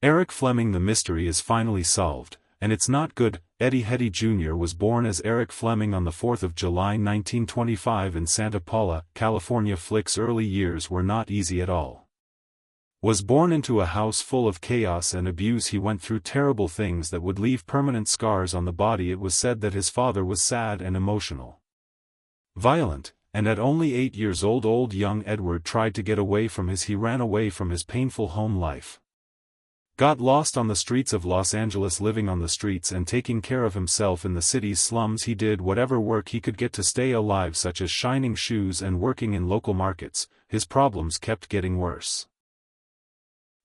Eric Fleming. The mystery is finally solved, and it's not good. Eddie Hetty Jr. was born as Eric Fleming on the 4th of July 1925 in Santa Paula, California. Flick's early years were not easy at all. Was born into a house full of chaos and abuse. He went through terrible things that would leave permanent scars on the body. It was said that his father was sad and emotional, violent, and at only 8 years old young Edward tried to get away from he ran away from his painful home life. Got lost on the streets of Los Angeles, living on the streets and taking care of himself in the city's slums. He did whatever work he could get to stay alive, such as shining shoes and working in local markets. His problems kept getting worse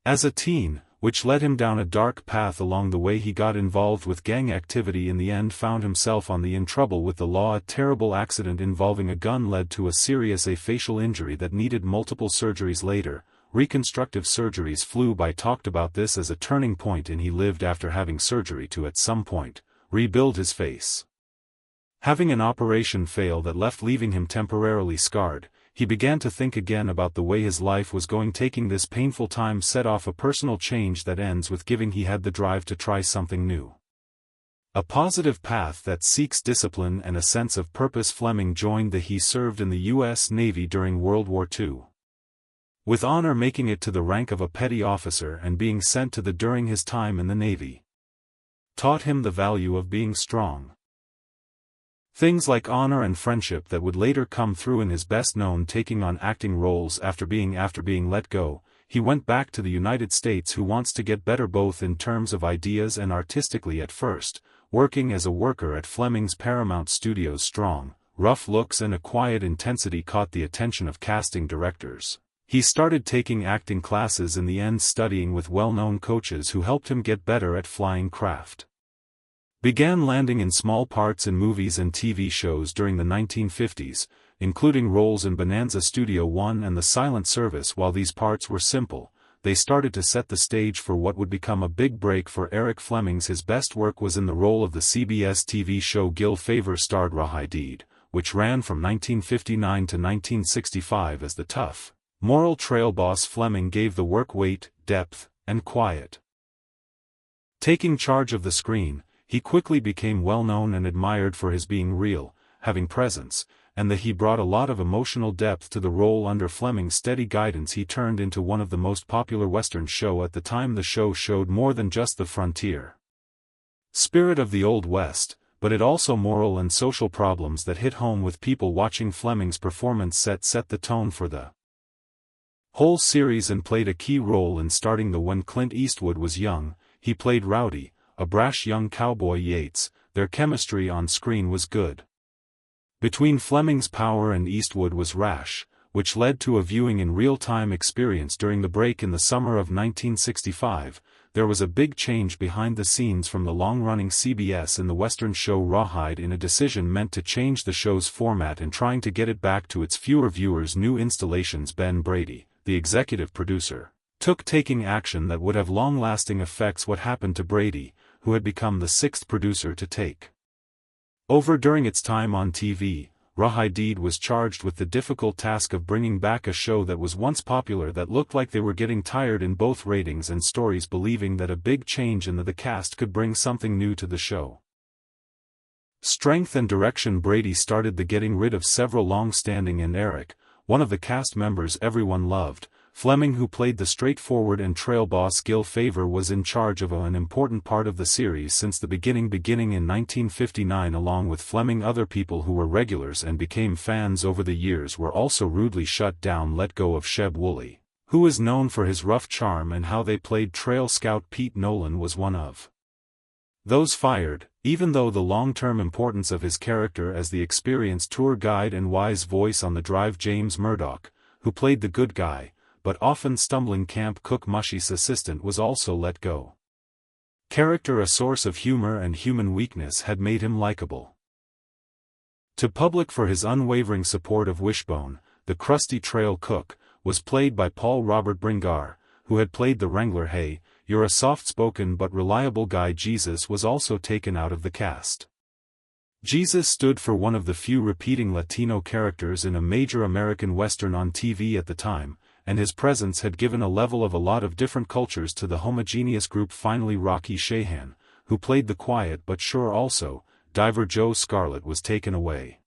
as a teen, which led him down a dark path. Along the way he got involved with gang activity. In the end found himself in trouble with the law. A terrible accident involving a gun led to a serious facial injury that needed multiple surgeries. Later, reconstructive surgeries flew by. Talked about this as a turning point, and he lived after having surgery to at some point rebuild his face. Having an operation fail that left leaving him temporarily scarred, he began to think again about the way his life was going. Taking this painful time set off a personal change that ends with giving. He had the drive to try something new, a positive path that seeks discipline and a sense of purpose. Fleming joined he served in the U.S. Navy during World War II. With honor, making it to the rank of a petty officer and being sent to during his time in the Navy. Taught him the value of being strong. Things like honor and friendship that would later come through in his best known taking on acting roles. After being let go, he went back to the United States. Who wants to get better both in terms of ideas and artistically. At first, working as a worker at Fleming's Paramount Studios, strong, rough looks and a quiet intensity caught the attention of casting directors. He started taking acting classes, in the end studying with well-known coaches who helped him get better at flying craft. Began landing in small parts in movies and TV shows during the 1950s, including roles in Bonanza Studio One and The Silent Service. While these parts were simple, they started to set the stage for what would become a big break for Eric Fleming. His best work was in the role of the CBS TV show Gil Favor starred Rawhide, which ran from 1959 to 1965 as the tough, moral trail boss. Fleming gave the work weight, depth, and quiet. Taking charge of the screen, he quickly became well known and admired for his being real, having presence, and that he brought a lot of emotional depth to the role. Under Fleming's steady guidance, he turned into one of the most popular Western show at the time. The show showed more than just the frontier spirit of the Old West, but it also moral and social problems that hit home with people watching. Fleming's performance set the tone for the whole series and played a key role in starting when Clint Eastwood was young. He played Rowdy, a brash young cowboy Yates. Their chemistry on screen was good. Between Fleming's power and Eastwood was rash, which led to a viewing in real-time experience. During the break in the summer of 1965, there was a big change behind the scenes from the long-running CBS and the Western show Rawhide, in a decision meant to change the show's format and trying to get it back to its fewer viewers. New installations. Ben Brady, the executive producer, taking action that would have long-lasting effects. What happened to Brady, who had become the sixth producer to take over during its time on TV? Rawhide was charged with the difficult task of bringing back a show that was once popular that looked like they were getting tired in both ratings and stories, believing that a big change in the cast could bring something new to the show. Strength and direction. Brady started getting rid of several long-standing and Eric, one of the cast members everyone loved. Fleming, who played the straightforward and trail boss Gil Favor, was in charge of an important part of the series since the beginning in 1959. Along with Fleming, other people who were regulars and became fans over the years were also rudely shut down. Let go of Sheb Wooley, who is known for his rough charm and how they played Trail Scout. Pete Nolan was one of those fired, even though the long-term importance of his character as the experienced tour guide and wise voice on the drive. James Murdoch, who played the good guy, but often stumbling camp cook Mushy's assistant, was also let go. Character, a source of humor and human weakness, had made him likable to public for his unwavering support of Wishbone, the crusty trail cook, was played by Paul Robert Bringar, who had played the Wrangler. Hey, you're a soft-spoken but reliable guy. Jesus was also taken out of the cast. Jesus stood for one of the few repeating Latino characters in a major American Western on TV at the time, and his presence had given a level of a lot of different cultures to the homogeneous group. Finally, Rocky Shahan, who played the quiet but sure also, diver Joe Scarlett, was taken away.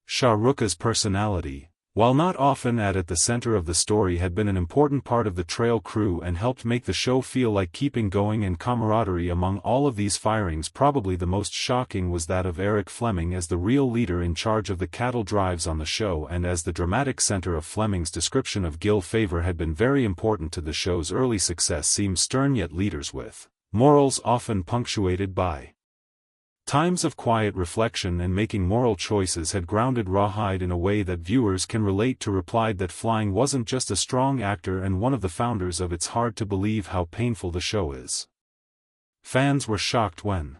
Shah Rukh's personality, while not often at the center of the story, had been an important part of the trail crew and helped make the show feel like keeping going and camaraderie among all of these firings. Probably the most shocking was that of Eric Fleming as the real leader in charge of the cattle drives on the show, and as the dramatic center of Fleming's description of Gil Favor had been very important to the show's early success. Seemed stern yet leaders with morals often punctuated by times of quiet reflection and making moral choices had grounded Rawhide in a way that viewers can relate to. Replied that Fleming wasn't just a strong actor and one of the founders of It's hard to believe how painful the show is. Fans were shocked when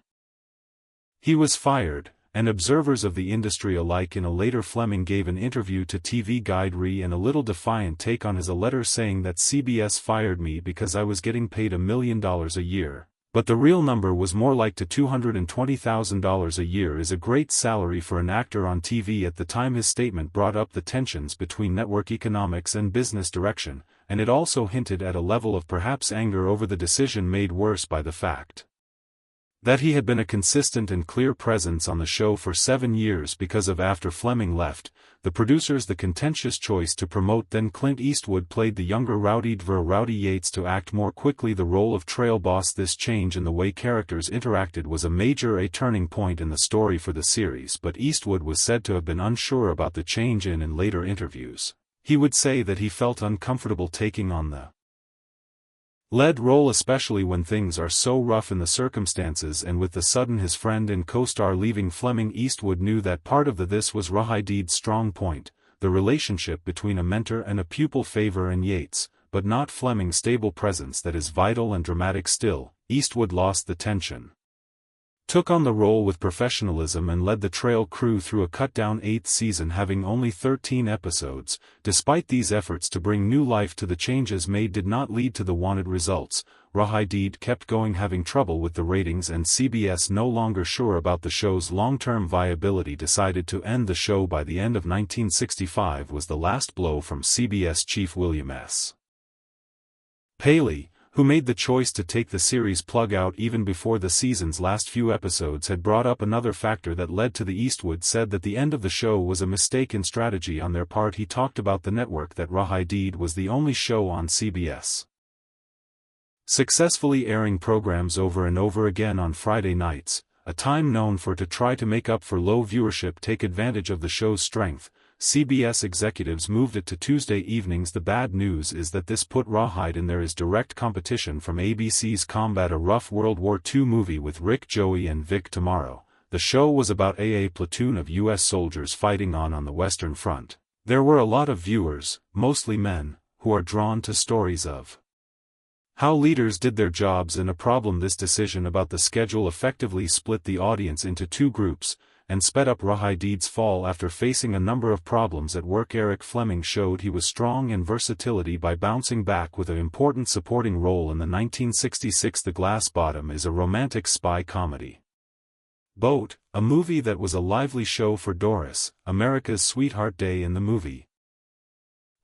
he was fired, and observers of the industry alike. In a later, Fleming gave an interview to TV Guide Re and a little defiant take on his a letter saying that CBS fired me because I was getting paid $1 million a year. But the real number was more like to $220,000 a year is a great salary for an actor on TV. At the time, his statement brought up the tensions between network economics and business direction, and it also hinted at a level of perhaps anger over the decision, made worse by the fact that he had been a consistent and clear presence on the show for 7 years. Because of after Fleming left, the producers the contentious choice to promote then Clint Eastwood played the younger Rowdy Yates to act more quickly the role of trail boss. This change in the way characters interacted was a major turning point in the story for the series, but Eastwood was said to have been unsure about the change. In later interviews, he would say that he felt uncomfortable taking on the lead role, especially when things are so rough in the circumstances, and with the sudden his friend and co-star leaving Fleming. Eastwood knew that part of this was Rawhide's strong point, the relationship between a mentor and a pupil, Favor and Yates, but not Fleming's stable presence that is vital and dramatic. Still, Eastwood lost the tension, took on the role with professionalism, and led the trail crew through a cut-down 8th season, having only 13 episodes. Despite these efforts to bring new life to the changes made did not lead to the wanted results. Rawhide kept going, having trouble with the ratings, and CBS, no longer sure about the show's long-term viability, decided to end the show by the end of 1965. Was the last blow from CBS chief William S. Paley, who made the choice to take the series plug out even before the season's last few episodes had brought up another factor that led to the. Eastwood said that the end of the show was a mistake in strategy on their part. He talked about the network that Rawhide was the only show on CBS successfully airing programs over and over again on Friday nights, a time known for to try to make up for low viewership. Take advantage of the show's strength, CBS executives moved it to Tuesday evenings. The bad news is that this put Rawhide in there as direct competition from ABC's Combat, a rough World War II movie with Rick, Joey and Vic Tomorrow. The show was about a platoon of U.S. soldiers fighting on the Western Front. There were a lot of viewers, mostly men, who are drawn to stories of how leaders did their jobs and a problem. This decision about the schedule effectively split the audience into two groups, and sped up Rawhide's fall after facing a number of problems at work. Eric Fleming showed he was strong in versatility by bouncing back with an important supporting role in the 1966 The Glass Bottom is a romantic spy comedy. Boat, a movie that was a lively show for Doris, America's sweetheart. Day in the movie,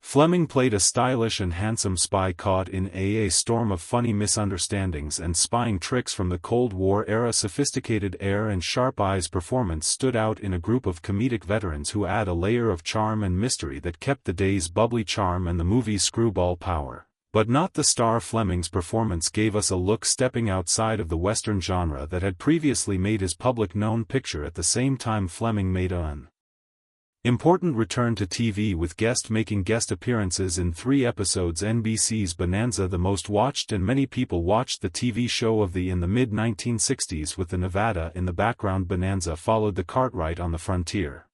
Fleming played a stylish and handsome spy caught in a storm of funny misunderstandings and spying tricks from the Cold War era. Sophisticated air and sharp eyes performance stood out in a group of comedic veterans who add a layer of charm and mystery that kept the day's bubbly charm and the movie's screwball power. But not the star. Fleming's performance gave us a look stepping outside of the Western genre that had previously made his public known picture. At the same time, Fleming made an important return to TV with making guest appearances in 3 episodes. NBC's Bonanza, the most watched, and many people watched the TV show in the mid-1960s with the Nevada in the background. Bonanza followed the Cartwright on the frontier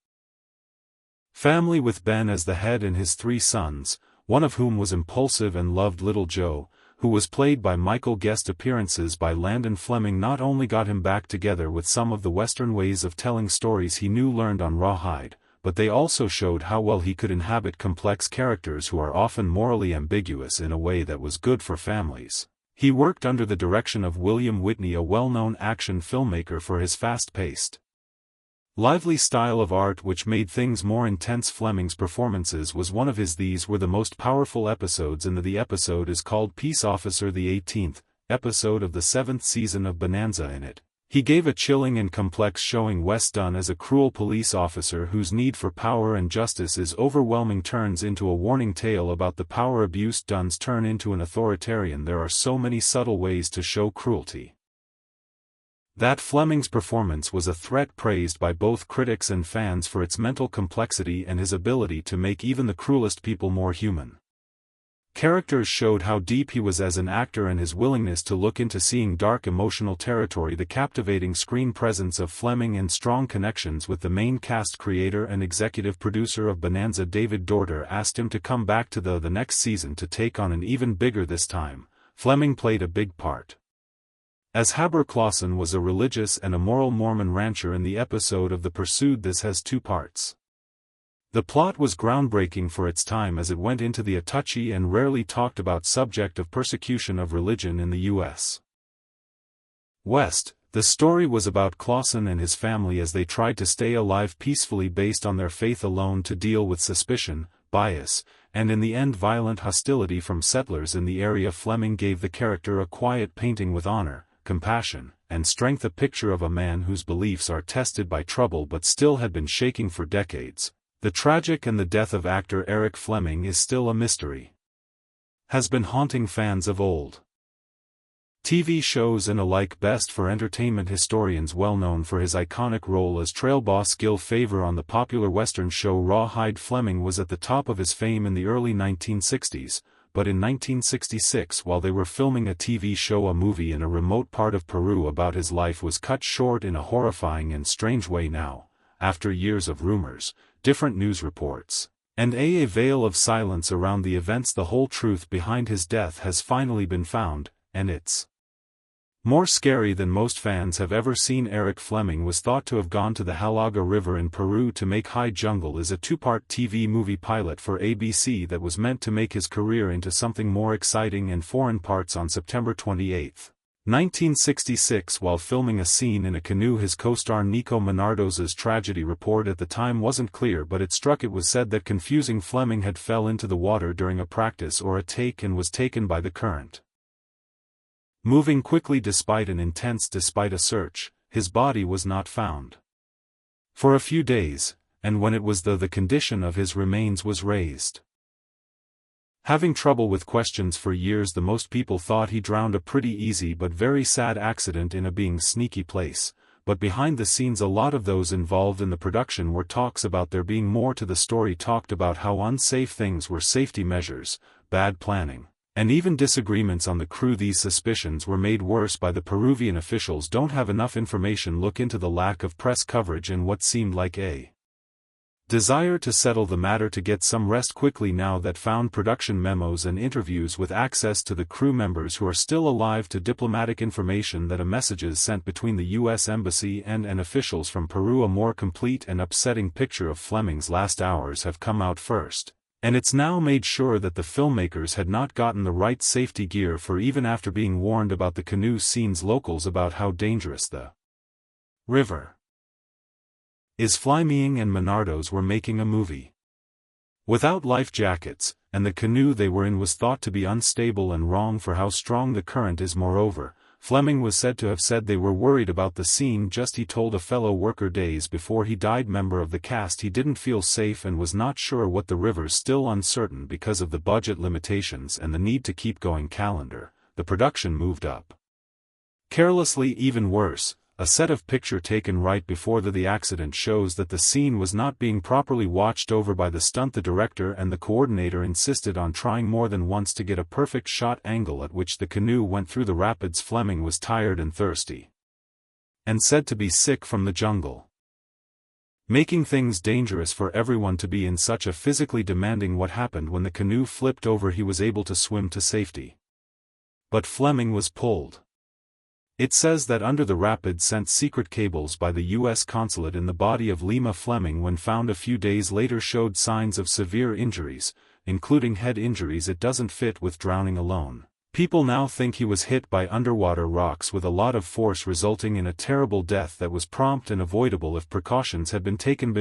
family with Ben as the head and his 3 sons, one of whom was impulsive and loved Little Joe, who was played by Michael. Guest appearances by Landon Fleming not only got him back together with some of the Western ways of telling stories he learned on Rawhide, but they also showed how well he could inhabit complex characters who are often morally ambiguous in a way that was good for families. He worked under the direction of William Whitney, a well-known action filmmaker, for his fast-paced lively style of art which made things more intense. Fleming's performances was one of his. These were the most powerful episodes in the episode is called Peace Officer, the 18th episode of the 7th season of Bonanza. In it, he gave a chilling and complex showing Wes Dunn as a cruel police officer whose need for power and justice is overwhelming, turns into a warning tale about the power abuse. Dunn's turn into an authoritarian. There are so many subtle ways to show cruelty that Fleming's performance was a threat, praised by both critics and fans for its mental complexity and his ability to make even the cruelest people more human. Characters showed how deep he was as an actor and his willingness to look into seeing dark emotional territory. The captivating screen presence of Fleming and strong connections with the main cast. Creator and executive producer of Bonanza David Dorter asked him to come back to the next season to take on an even bigger. This time, Fleming played a big part, as Haber Clausen was a religious and a moral Mormon rancher in the episode of The Pursued. This has two parts. The plot was groundbreaking for its time as it went into the touchy and rarely talked about subject of persecution of religion in the U.S. West. The story was about Clausen and his family as they tried to stay alive peacefully based on their faith alone, to deal with suspicion, bias, and in the end violent hostility from settlers in the area. Fleming gave the character a quiet painting with honor, compassion, and strength, a picture of a man whose beliefs are tested by trouble but still had been shaking for decades. The tragic and the death of actor Eric Fleming is still a mystery, has been haunting fans of old TV shows and alike. Best for entertainment historians, well known for his iconic role as trail boss Gil Favor on the popular Western show Rawhide. Fleming was at the top of his fame in the early 1960s, but in 1966, while they were filming a TV show, a movie in a remote part of Peru about his life was cut short in a horrifying and strange way. Now, after years of rumors, different news reports, and a veil of silence around the events, the whole truth behind his death has finally been found, and it's more scary than most fans have ever seen. Eric Fleming was thought to have gone to the Halaga River in Peru to make High Jungle is a two-part TV movie pilot for ABC that was meant to make his career into something more exciting and foreign parts. On September 28, 1966, while filming a scene in a canoe, his co-star Nico Menardos's tragedy report at the time wasn't clear, but it struck. It was said that confusing Fleming had fell into the water during a practice or a take and was taken by the current, moving quickly despite a search. His body was not found for a few days, and when it was, the condition of his remains was raised. Having trouble with questions for years, the most people thought he drowned, a pretty easy but very sad accident in a being sneaky place, but behind the scenes a lot of those involved in the production were talks about there being more to the story, talked about how unsafe things were, safety measures, bad planning, and even disagreements on the crew. These suspicions were made worse by the Peruvian officials don't have enough information. Look into the lack of press coverage and what seemed like a desire to settle the matter to get some rest quickly. Now that found production memos and interviews with access to the crew members who are still alive, to diplomatic information that a messages sent between the U.S. Embassy and officials from Peru. A more complete and upsetting picture of Fleming's last hours have come out first, and it's now made sure that the filmmakers had not gotten the right safety gear for, even after being warned about the canoe scenes. Locals about how dangerous the river is. Fleming and Menardos were making a movie without life jackets, and the canoe they were in was thought to be unstable and wrong for how strong the current is. Moreover, Fleming was said to have said they were worried about the scene. He told a fellow worker days before he died, member of the cast, he didn't feel safe and was not sure what the river's still uncertain because of the budget limitations and the need to keep going. Calendar, the production moved up carelessly. Even worse, a set of picture taken right before the accident shows that the scene was not being properly watched over by the stunt. The director and the coordinator insisted on trying more than once to get a perfect shot angle at which the canoe went through the rapids. Fleming was tired and thirsty, and said to be sick from the jungle, making things dangerous for everyone to be in such a physically demanding. What happened when the canoe flipped over? He was able to swim to safety, but Fleming was pulled. It says that under the rapids sent secret cables by the U.S. consulate in the body of Lima. Fleming, when found a few days later, showed signs of severe injuries, including head injuries. It doesn't fit with drowning alone. People now think he was hit by underwater rocks with a lot of force, resulting in a terrible death that was prompt and avoidable if precautions had been taken.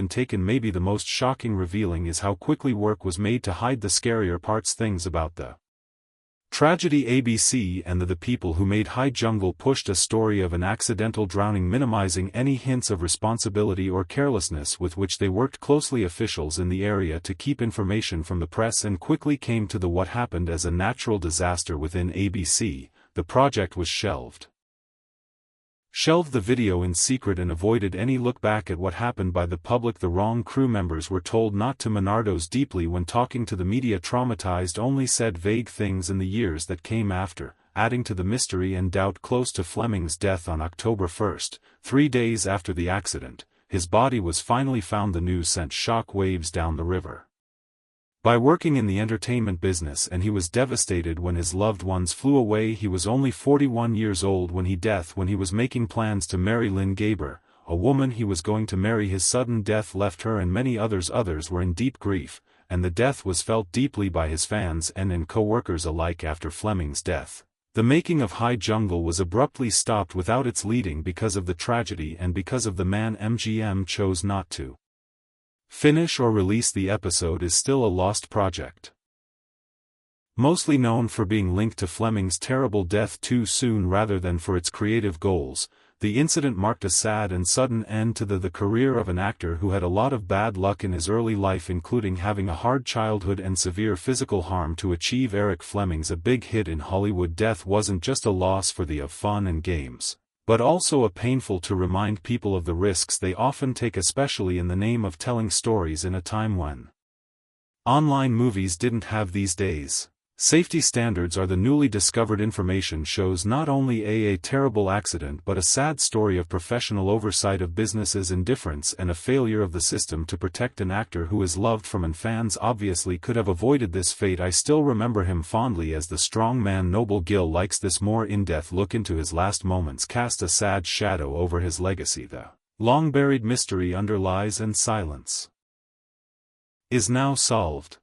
Maybe the most shocking revealing is how quickly work was made to hide the scarier parts. Things about the tragedy. ABC and the people who made High Jungle pushed a story of an accidental drowning, minimizing any hints of responsibility or carelessness, with which they worked closely officials in the area to keep information from the press, and quickly came to what happened as a natural disaster. Within ABC, the project was shelved the video in secret and avoided any look back at what happened by the public. The wrong crew members were told not to Menardos deeply when talking to the media. Traumatized only said vague things in the years that came after, adding to the mystery and doubt. Close to Fleming's death on October 1, 3 days after the accident, his body was finally found. The news sent shock waves down the river. By working in the entertainment business, and he was devastated when his loved ones flew away. He was only 41 years old when he was making plans to marry Lynn Gaber, a woman he was going to marry. His sudden death left her and many others were in deep grief, and the death was felt deeply by his fans and co-workers alike. After Fleming's death, the making of High Jungle was abruptly stopped without its leading because of the tragedy and because of the man. MGM chose not to finish or release the episode. Is still a lost project. Mostly known for being linked to Fleming's terrible death too soon rather than for its creative goals, the incident marked a sad and sudden end to the career of an actor who had a lot of bad luck in his early life, including having a hard childhood and severe physical harm to achieve. Eric Fleming's a big hit in Hollywood death wasn't just a loss for the of fun and games, but also a painful to remind people of the risks they often take, especially in the name of telling stories in a time when online movies didn't have these days. Safety standards are the newly discovered information shows not only a terrible accident but a sad story of professional oversight of business's indifference and a failure of the system to protect an actor who is loved from, and fans obviously could have avoided this fate. I still remember him fondly as the strong man. Noble Gill likes this more in-depth look into his last moments cast a sad shadow over his legacy. The long-buried mystery underlies and silence is now solved.